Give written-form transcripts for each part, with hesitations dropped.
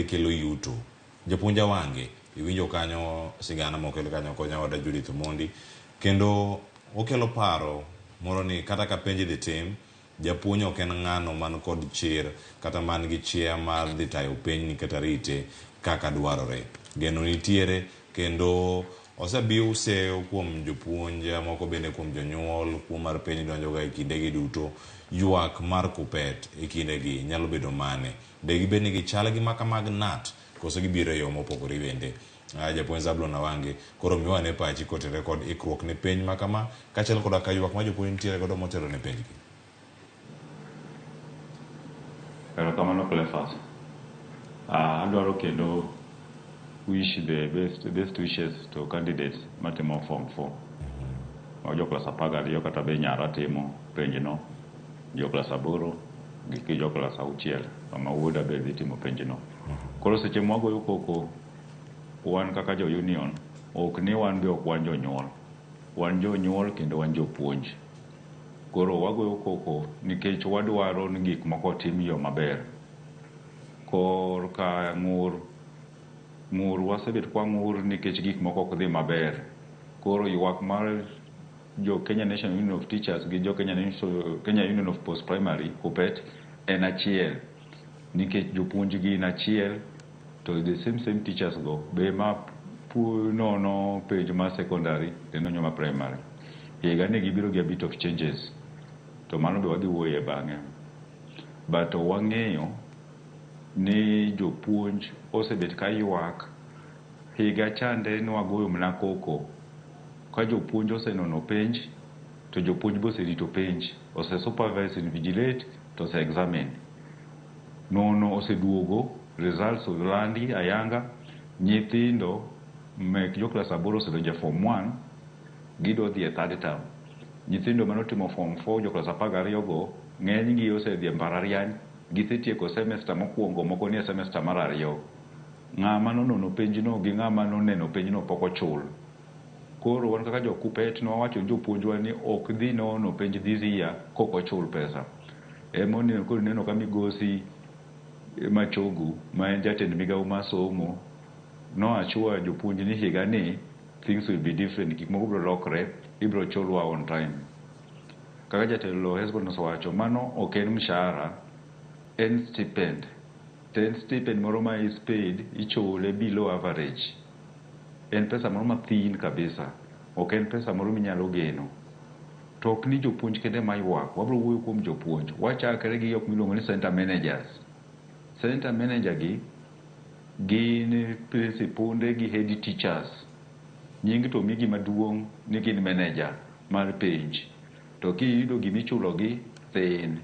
kelo yuto. Jopuonj Awange, iwinjo kanyo sigana mokelo kanyo konya wada Judith Mondi, kendo okelo paro moro ni kata ka penj dhi tim, japuonj ok en ng'ano man kod chir kata man gi chia mar dhi tayo penj ni kata rite kaka dwarore. Geno nitiere kendo osebiuse kuom jopuonj moko bende kuom jonyuol kuom mar penj donjoga e kindegi duto. Ywak mar kupet e kindegi nyalo bedo mane? De gibed ni gichal gi maka mag nat koso gibiro e yo mopogore bende. Japuonj Zablon Awange, koro miwane pachi kotere kod ikruok ne penj makama kaachiel koda ka ywak ma jopuonj nitiere godo motelo ne penj gi. Erokamano Cleophas. Adwaro kendo wish the best wishes to candidates matimo form 4. Jo klas 12 kata be nyara timo penj no. Jo klas 8 gi jo klas 6 ma wuoda be dhi timo penj no. Koro seche mwagoyo koko wan kaka jo union ok ni wan be ok wan jonyuol. Wan jonyuol kendo wan jopuonj. Koro wagoyo koko nikech wadwaro ni gik moko tim yo maber. Kor ka ng'ur wasebet kwa ng'ur nikech gik moko ok dhi maber. Koro ywak mar jo Kenya National Union of Teachers gi jo Kenya Union of Post Primary KUPPET en achiel nikech jopuonj gi en achiel to the same teachers go be ma nono penj ma secondary kendo nyoma primary. Higa ne gibiro gi a bit of changes to mano be wadhi wuoye bang'e. But wang'eyo ni jopuonj osebet ka ywak higa chande ni wagoyo mna koko ka jopuonj osenono penj to jopuonj be oserito penj ose supervise and vigilate to ose examine nono oseduogo results olandi ayanga nyithindo mek jo klas 8 osedonjo form 1 gido dhi e third term. Nyithindo manotimo form 4 jo klas 12 go ng'eny gi osedhi e mbalariany gisetieko semester mokwongo moko ni e semester mar 2. Ng'ama nono penj no gi ng'ama noneno penj no pok ochul. Koro wan kaka jo KUPPET no wacho jopuonjwa ni ok dhi nono penj this year kok ochul pesa. Emomiyo koro neno ka migosi Machogu ma en jatend migawo mar somo no achua jopuonj ni higa ni things will be different, gik moko biro lokre, ibiro chulwa on time. Kaka jatelo Hezbollah nowacho mano ok en mshahara, en stipend. Ten stipend moro ma is paid ichule below average. En pesa moro mathin kabisa. Ok en pesa moro minyalo geno. To ok ni jopuonj kende ma ywak, wabiro wuoyo kuom jopuonj. Wachakre gi jok miluongo ni center managers. Center manager gi gin principal gi head teachers. Nying to migi maduong' ni gin manager mar penj. To kiyudo gimichulo gi thin.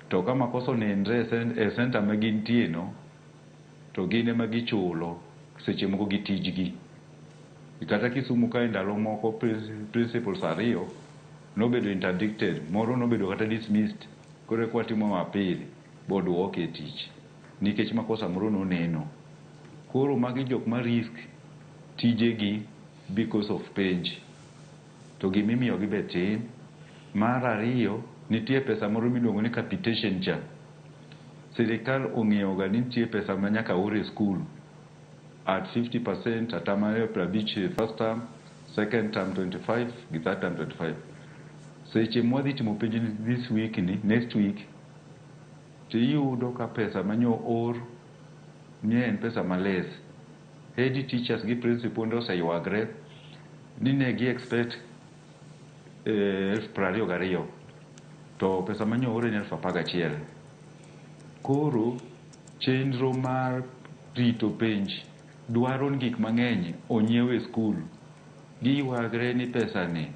To kama koso nendre e center ma gintie no to gin ema gichulo seche moko gi tijgi. Kata kisumo ka ndalo moko principals 2 nobedo interdicted, moro nobedo kata dismissed. Koro kwa timo appeal bod walk e tich nikech makosa moro noneno. Koro magi jok ma risk tijegi because of penj. To gimimiyo gi betin. Mar 2 nitie pesa moro miluongo ni capitation cha. Sirikal ong'iewo ga nitie pesa ma nyaka ore school at 50% atamare 50 first term, second term 25 gi third term 25. Seche mwadhi timo penj this week ni next week tiyudo ka pesa manyo or ni en pesa males. Head teachers gi principal oseywagre ni ne gi expect 22,000 to pesa manyo or en 11,000. Koro chenro mar rito penj dwaro gik mang'eny onyiew e skul. Giywagre ni pesa ni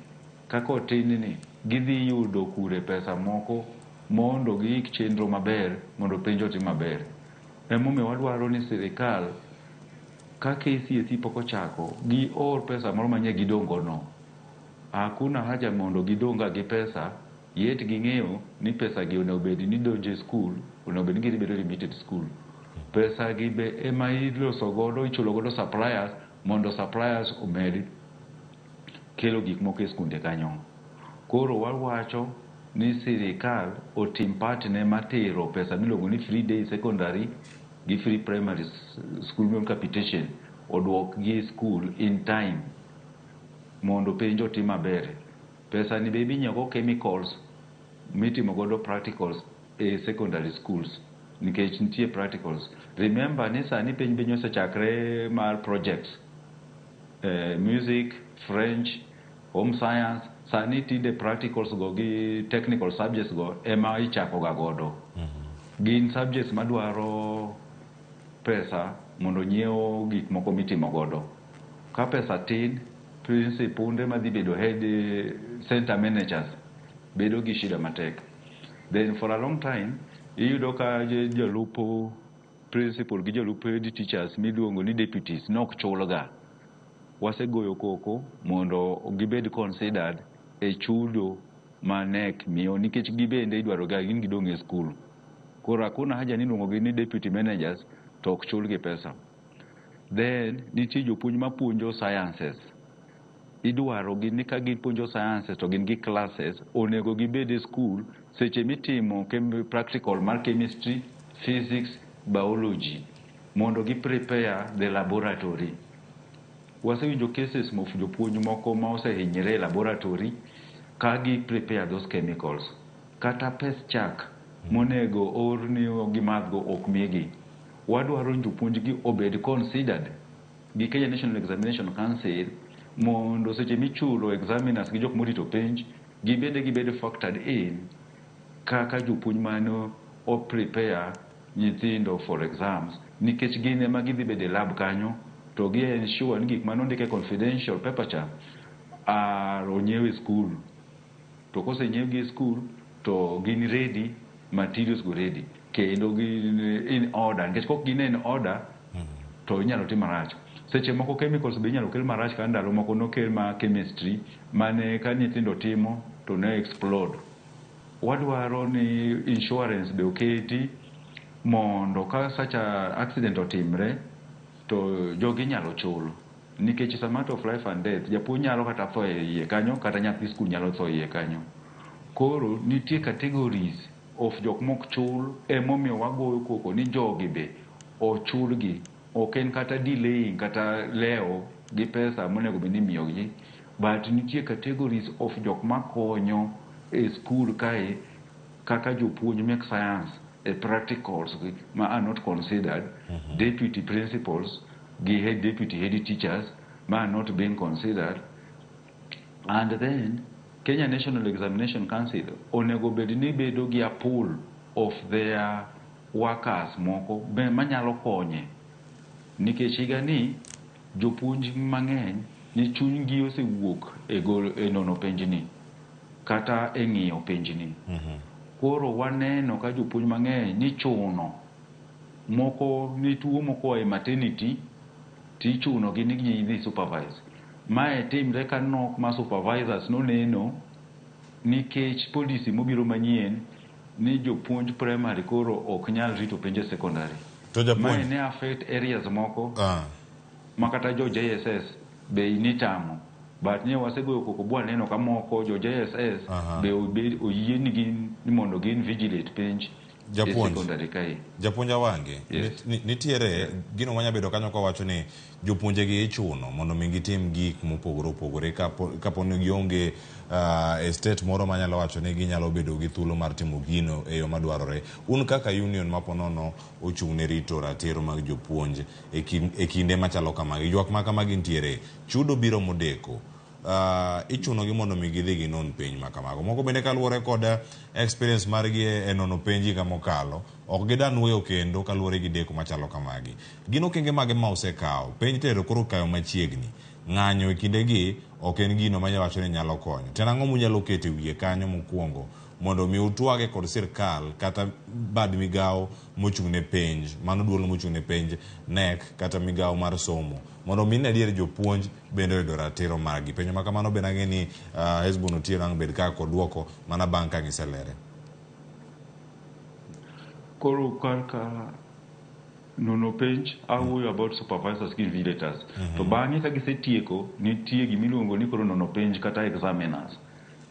kako otin ni gidhi yudo kure pesa moko mondo giik chenro maber mondo penj otim maber. Emomiyo wadwaro ni sirikal ka KCSE pok ochako gi or pesa moro manye gidongo no. Hakuna haja mondo gidonga gi pesa yet ging'eyo ni pesa gi onego bed ni donje skul, onego bed ni gibedo limited school. Pesa gi be ema iloso godo, ichulo godo suppliers mondo suppliers omed kelo gik moko e skunde kanyo. Koro wawacho ni sirikal otim part ne matero pesa miluongo ni free day secondary gi free primary school capitation oduok gi school in time mondo penj otim maber. Pesa ni be ibinyago chemicals mitimo godo practicals e secondary schools nikech nitie practicals. Remember ni sani penj be osechakre mar projects music, French, home science, sani tinde practicals go gi technical subjects go ema ichako ga godo. Gin subjects madwaro pesa mondo nyiewo gik moko mitimo godo. Ka pesa tin, principal madhi bedo head center managers bedo gi shida matek. Then for a long time iyudo ka jolupo principal gi jolupo head teachers miluongo ni deputies nok chulga. Wasegoyo koko mondo gibed considered e chudo manek miyo nikech gibende idwaro ga gin gidong e school. Koro hakuna haja ni luongo gi ni deputy managers to ok chulgi pesa. Then nitie jopuonj mapuonjo sciences. Idwaro gi ni ka gipuonjo sciences to gin gi classes onego gibed e school seche mitimo practical mar chemistry, physics, biology mondo gi prepare the laboratory. Wasewinjo cases of jopuonj moko ma osehinyre e laboratory ka gi prepare those chemicals. Kata pes chak monego orni gi madgo ok migi. Wadwaro jopuonj gi obed considered gi Kenya National Examination Council mondo seche michulo examiners gi jok morito penj gibede factored in kaka jopuonj mano o prepare nyithindo for exams nikech gin ema gidhi bede lab kanyo to gi ensure ni gik mano ndike confidential paper cha onyiew e school. To kose nyiew gi school to gin ready, materials go ready kendo gin in order nikech kok gin in order to inyalo tim marach. Seche moko chemicals be inyalo kel marach ka ndalo moko nokel ma chemistry mane ka nyithindo timo to ne explode. Wadwaro ni insurance be oketi mondo ka such a accident otimre to jogi nyalo chulo nikech it's a matter of life and death. Japuonj nyalo kata tho e iye kanyo kata nyathi skul nyalo tho e iye kanyo. Koro nitie categories of jok mok chul emomiyo wagoyo koko ni jogi be ochulgi. Ok en kata delaying kata leo gi pesa monego be ni miyogi, but nitie categories of jok makonyo e school kae kaka jopuonj mek science e practicals ma are not considered, deputy principals gi deputy head teachers ma are not being considered, and then Kenya National Examination Council onego bed ni bedo gi a pool of their workers moko be manyalo konye nikech higa ni jopuonj mang'eny ni chunygi osewuok e nono penj ni kata e ng'iyo penj ni. Koro waneno ka jopuonj mang'eny ni chuno moko ni tuo moko e maternity ti chuno gi ni gidhi supervise. Mae timre ka nok ma supervisors noneno nikech policy mobiro manyien ni jopuonj primary koro ok nyal rito penj secondary. Mae ne affect areas moko makata jo JSS be initamo, but ne wasegoyo koko bwa neno ka moko jo JSS be oyie ni mondo gin vigilate penj secondary kai. Japuonj Awange, nitiere gino manyabedo kanyo ka wacho ni jopuonje gi ichuno mondo mi gitim gik mopogore opogore kapo ni gionge e state moro manyalo wacho ni ginyalo bedo gi thuolo mar timo gino e yo madwarore. Un kaka union maponono ochung' ne rito ratiro mag jopuonj e kinde machalo kamagi, ywak ma kamagi nitiere, chudo biro modeko, ichuno gi mondo mi gidhi gi non penj ma kamago. Moko bende kaluwore kod experience margi e nono penji ka mokalo ok gidan weyo kendo kaluwore gi deko machalo kamagi. Gino kenge mage ma osekawo penj tero koro kayo machiegni ng'anyo e kinde gi ok en gino manya wacho ni nyalo konyo. Tena ang'o munyalo keto wiye kanyo mokwongo mondo mi utwage kod sirkal kata bad migawo mochung' ne penj, mano duolo mochung' ne penj nek kata migawo mar somo mondo mi ne adier jopuonj bende yudo ratiro margi. Penjo ma kamano bende ang'e ni Hezbon Otieno ang' bed kaka kod duoko mana bang' ka giselere. Koro kaka nono penj awuoyo about supervisors gi invigilators. To bang'e ka gisetieko nitie gimiluongo ni koro nono penj kata examiners.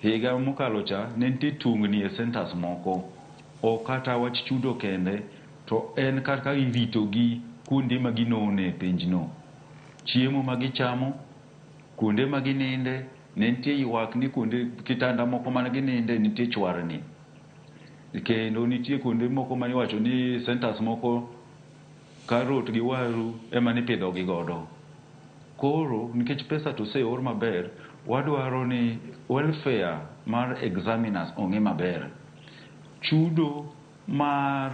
Higa mokalo cha ne nitie tungni e centers moko o kata wach chudo kende to en kaka irito gi kuonde ma ginone penjno, chiemo ma gichamo, kuonde ma gininde, ne nitie ywak ni kuonde kitanda moko ma gininde nitie chwarni, kendo nitie kuonde moko ma iwacho ni centers moko karot gi waru ema ni pidho gi godo. Koro nikech pesa to seor maber, wadwaro ni welfare mar examiners ong'e maber. Chudo mar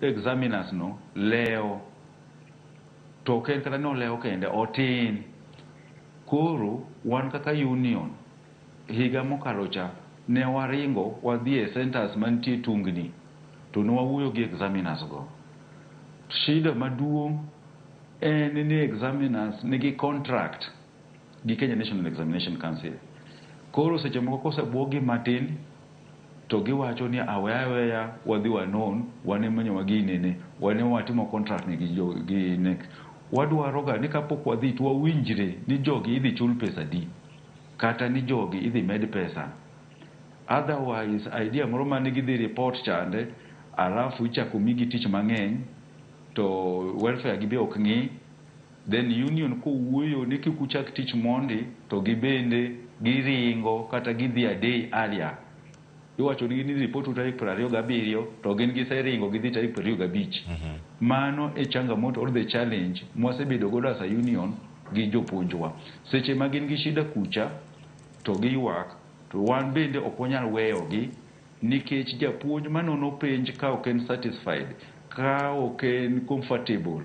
examiners no leo, to ken kata no leo kende otin. Koro wan kaka union higa mokalo cha ne waringo wadhi e centers mantie tungni to ne wawuoyo gi examiners go. Shida maduong' en ni examiners nigi contract gi Kenya National Examination Council. Koro seche moko kosebuogi matin to giwacho ni aweya wadhi wanon, wane manyo waginene, wane watimo contract ni gi NEC. Wadwaro ga ni kapok wadhi to wawinjre ni jogi idhi chul pesa di, kata ni jogi idhi med pesa. Otherwise idea moro ma nigi dhi report chande, alafu ichako migi tich mang'eny to welfare gi be ok ng'i, then union kowuoyo ni kikuchak tich mondi to gibende giringo kata gidhi a day earlier. Iwacho ni report tarik 27 to gin giseringo gidhi tarik 25. Mano e changamoto or the challenge mwasebedo godo as a union gi jopuonjwa. Seche ma gin gi shida kucha to giywak, to wan bende ok wanyal weyo gi, nikech japuonj manono penj ka ok en satisfied, ka ok en comfortable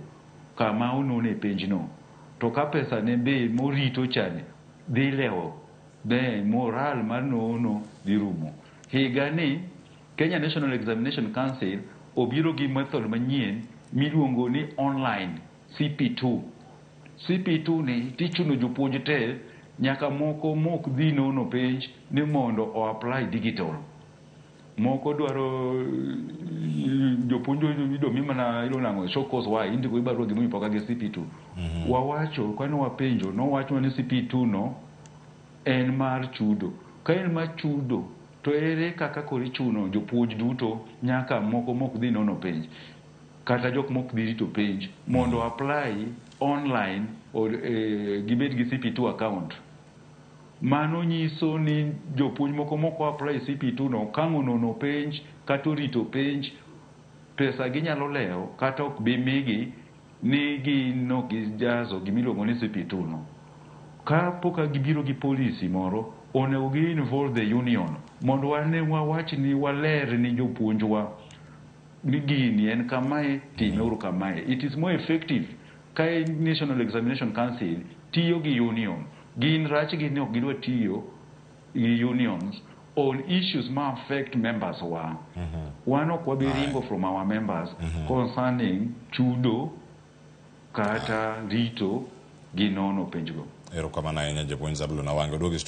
kama onone penj no, to ka pesa ne be morito chane dhi lewo, be moral mar nono dhi rumo. Higa ni Kenya National Examination Council obiro gi method manyien miluongo ni online CP2. CP2 ni tichuno jopuonj te nyaka moko mok dhi nono penj ni mondo o apply digital. Moko dwaro jopuonj ido mimana ilo nango show cause why indiko ibaro gimo ipoka gi CP2. Wawacho kwano wapenjo no wacho ni CP2 no en mar chudo. Ka en mar chudo to ere kaka kori chuno jopuonj duto nyaka moko mok dhi nono penj kata jok mok dhi rito penj mondo apply online or gibed gi CP2 account. Mano nyiso ni jopuonj moko apply CP2 no kango nono penj kata rito penj, pesa ginyalo leo kata ok bi migi ni gino gijazo gimiluongo ni CP2 no. Ka poka gibiro gi policy moro, onego gi involve the union mondo wane wawach ni waler ni jopuonjwa ni gini en kamae time uru kamae. It is more effective ka National Examination Council tiyo gi union. Gin rach gi ne ok gidwa tiyo gi unions on issues ma affect members wa. One ok wabiringo from our members concerning chudo kata rito ginono penjgo. Erokamano ahinya japuonj Zablon Awange.